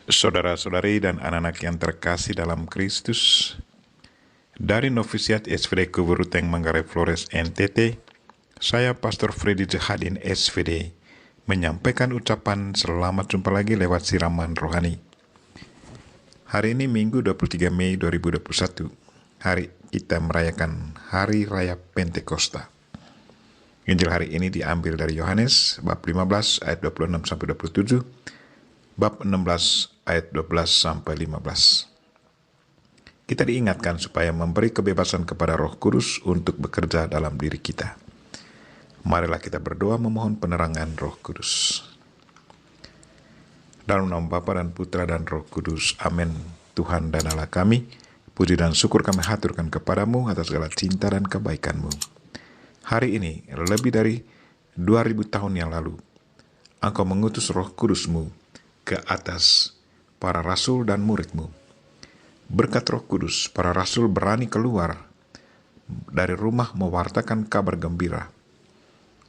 Saudara-saudari dan anak-anak yang terkasih dalam Kristus, dari Novisiat SVD Kuburuteng Manggarai Flores NTT, saya Pastor Freddy Jahadin SVD menyampaikan ucapan selamat jumpa lagi lewat siraman rohani. Hari ini Minggu 23 Mei 2021, hari kita merayakan Hari Raya Pentakosta. Injil hari ini diambil dari Yohanes bab 15 ayat 26 sampai 27, bab 16 ayat 12 sampai 15. Kita diingatkan supaya memberi kebebasan kepada Roh Kudus untuk bekerja dalam diri kita. Marilah kita berdoa memohon penerangan Roh Kudus. Dalam nama Bapa dan Putra dan Roh Kudus, amin. Tuhan dan Allah kami, puji dan syukur kami haturkan kepadamu atas segala cinta dan kebaikan-Mu. Hari ini, lebih dari 2000 tahun yang lalu, Engkau mengutus Roh Kudus-Mu ke atas para rasul dan murid-Mu. Berkat Roh Kudus, para rasul berani keluar dari rumah mewartakan kabar gembira.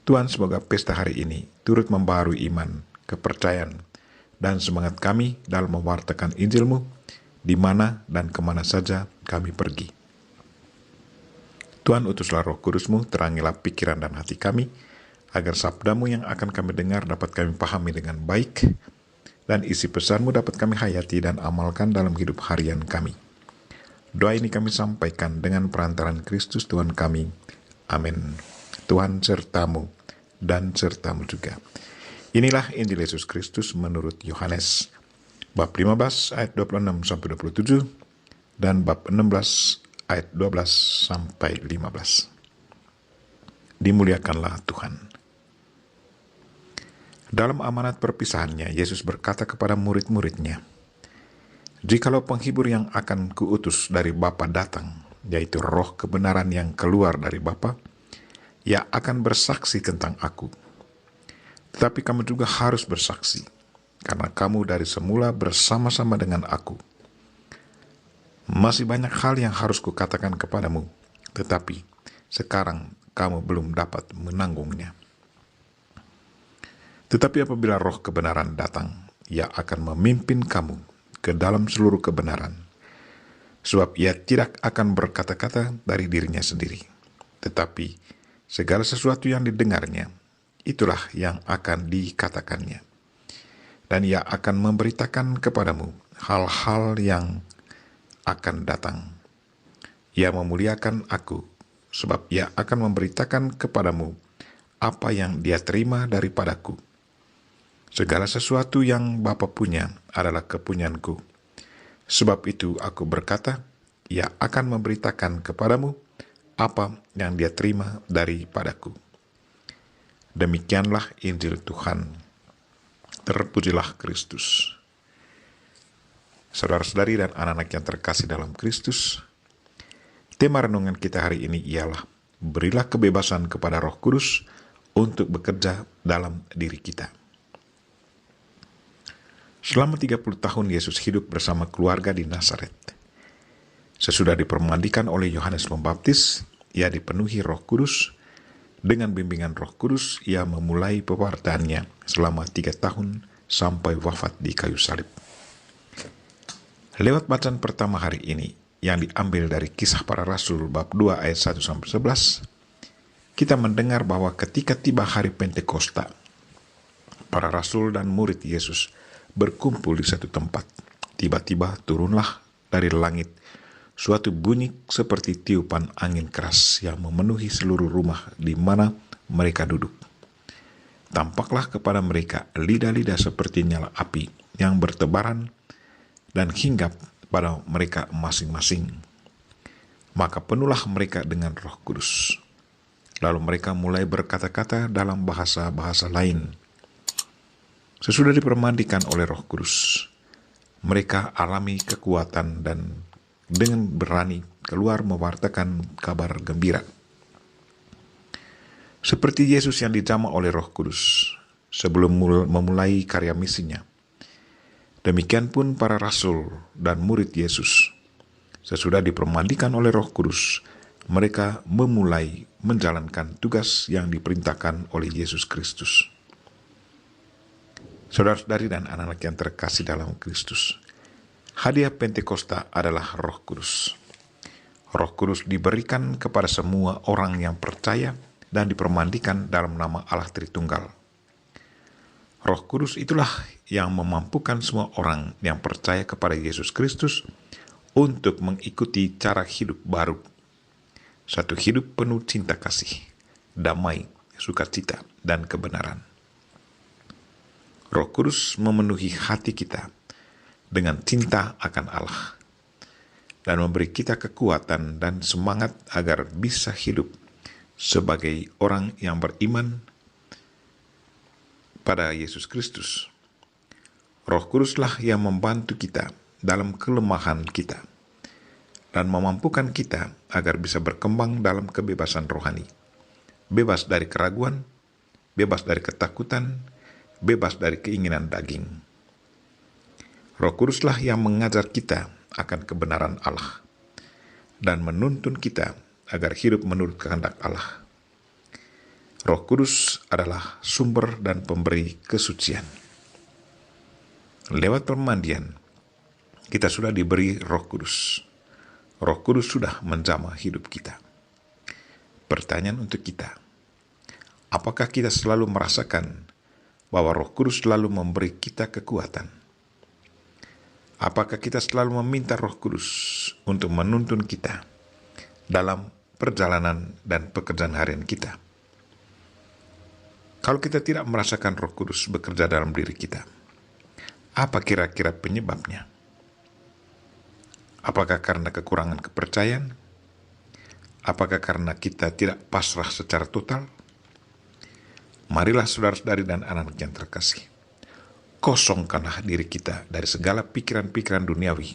Tuhan, semoga pesta hari ini turut membaharui iman, kepercayaan, dan semangat kami dalam mewartakan Injil-Mu di mana dan kemana saja kami pergi. Tuhan, utuslah Roh Kudus-Mu, terangilah pikiran dan hati kami, agar sabda-Mu yang akan kami dengar dapat kami pahami dengan baik, dan isi pesan-Mu dapat kami hayati dan amalkan dalam hidup harian kami. Doa ini kami sampaikan dengan perantaran Kristus Tuhan kami. Amin. Tuhan serta-Mu dan serta-Mu juga. Inilah Injil Yesus Kristus menurut Yohanes, bab 15 ayat 26 sampai 27, dan bab 16 ayat 12 sampai 15. Dimuliakanlah Tuhan. Dalam amanat perpisahannya, Yesus berkata kepada murid-muridnya, "Jikalau penghibur yang akan kuutus dari Bapa datang, yaitu roh kebenaran yang keluar dari Bapa, ia akan bersaksi tentang aku. Tetapi kamu juga harus bersaksi, karena kamu dari semula bersama-sama dengan aku. Masih banyak hal yang harus kukatakan kepadamu, tetapi sekarang kamu belum dapat menanggungnya. Tetapi apabila roh kebenaran datang, ia akan memimpin kamu ke dalam seluruh kebenaran. Sebab ia tidak akan berkata-kata dari dirinya sendiri, tetapi segala sesuatu yang didengarnya, itulah yang akan dikatakannya. Dan ia akan memberitakan kepadamu hal-hal yang akan datang. Ia memuliakan aku, sebab ia akan memberitakan kepadamu apa yang dia terima daripadaku. Segala sesuatu yang Bapa punya adalah kepunyaanku. Sebab itu aku berkata, ia akan memberitakan kepadamu apa yang dia terima daripadaku." Demikianlah Injil Tuhan. Terpujilah Kristus. Saudara-saudari dan anak-anak yang terkasih dalam Kristus, tema renungan kita hari ini ialah berilah kebebasan kepada Roh Kudus untuk bekerja dalam diri kita. Selama 30 tahun Yesus hidup bersama keluarga di Nazaret. Sesudah dipermandikan oleh Yohanes Pembaptis, ia dipenuhi Roh Kudus. Dengan bimbingan Roh Kudus, ia memulai pewartaannya selama 3 tahun sampai wafat di kayu salib. Lewat bacaan pertama hari ini, yang diambil dari Kisah Para Rasul bab 2 ayat 1 sampai 11, kita mendengar bahwa ketika tiba hari Pentakosta, para rasul dan murid Yesus berkumpul di satu tempat. Tiba-tiba turunlah dari langit suatu bunyi seperti tiupan angin keras yang memenuhi seluruh rumah di mana mereka duduk. Tampaklah kepada mereka lidah-lidah seperti nyala api yang bertebaran dan hinggap pada mereka masing-masing. Maka penuhlah mereka dengan Roh Kudus. Lalu mereka mulai berkata-kata dalam bahasa-bahasa lain. Sesudah dipermandikan oleh Roh Kudus, mereka alami kekuatan dan dengan berani keluar mewartakan kabar gembira. Seperti Yesus yang dijamah oleh Roh Kudus sebelum memulai karya misinya, demikian pun para rasul dan murid Yesus. Sesudah dipermandikan oleh Roh Kudus, mereka memulai menjalankan tugas yang diperintahkan oleh Yesus Kristus. Saudara-saudari dan anak-anak yang terkasih dalam Kristus, hadiah Pentakosta adalah Roh Kudus. Roh Kudus diberikan kepada semua orang yang percaya dan dipermandikan dalam nama Allah Tritunggal. Roh Kudus itulah yang memampukan semua orang yang percaya kepada Yesus Kristus untuk mengikuti cara hidup baru. Satu hidup penuh cinta kasih, damai, sukacita, dan kebenaran. Roh Kudus memenuhi hati kita dengan cinta akan Allah dan memberi kita kekuatan dan semangat agar bisa hidup sebagai orang yang beriman pada Yesus Kristus. Roh Kuduslah yang membantu kita dalam kelemahan kita dan memampukan kita agar bisa berkembang dalam kebebasan rohani, bebas dari keraguan, bebas dari ketakutan, bebas dari keinginan daging. Roh Kuduslah yang mengajar kita akan kebenaran Allah dan menuntun kita agar hidup menurut kehendak Allah. Roh Kudus adalah sumber dan pemberi kesucian. Lewat permandian, kita sudah diberi Roh Kudus. Roh Kudus sudah menjamah hidup kita. Pertanyaan untuk kita, apakah kita selalu merasakan bahwa Roh Kudus selalu memberi kita kekuatan? Apakah kita selalu meminta Roh Kudus untuk menuntun kita dalam perjalanan dan pekerjaan harian kita? Kalau kita tidak merasakan Roh Kudus bekerja dalam diri kita, apa kira-kira penyebabnya? Apakah karena kekurangan kepercayaan? Apakah karena kita tidak pasrah secara total? Marilah saudara-saudari dan anak-anak yang terkasih, kosongkanlah diri kita dari segala pikiran-pikiran duniawi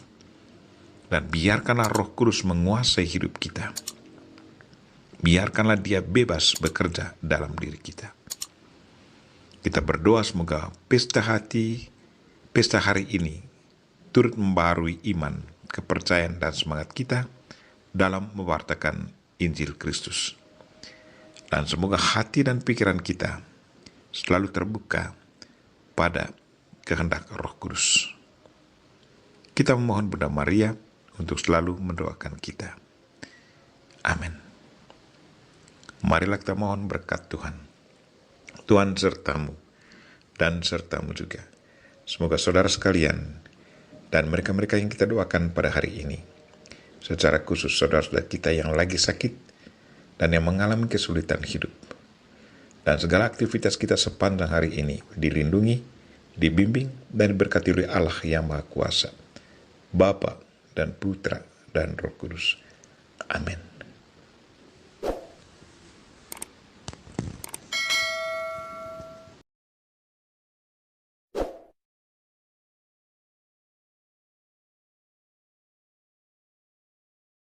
dan biarkanlah Roh Kudus menguasai hidup kita. Biarkanlah Dia bebas bekerja dalam diri kita. Kita berdoa semoga pesta hari ini turut membarui iman, kepercayaan, dan semangat kita dalam mewartakan Injil Kristus. Dan semoga hati dan pikiran kita selalu terbuka pada kehendak Roh Kudus. Kita memohon Bunda Maria untuk selalu mendoakan kita. Amin. Marilah kita mohon berkat Tuhan. Tuhan sertamu dan sertamu juga. Semoga saudara sekalian dan mereka-mereka yang kita doakan pada hari ini, secara khusus saudara-saudara kita yang lagi sakit dan yang mengalami kesulitan hidup, dan segala aktivitas kita sepanjang hari ini dilindungi, dibimbing, dan diberkati oleh Allah yang Maha Kuasa, Bapa dan Putra dan Roh Kudus. Amin.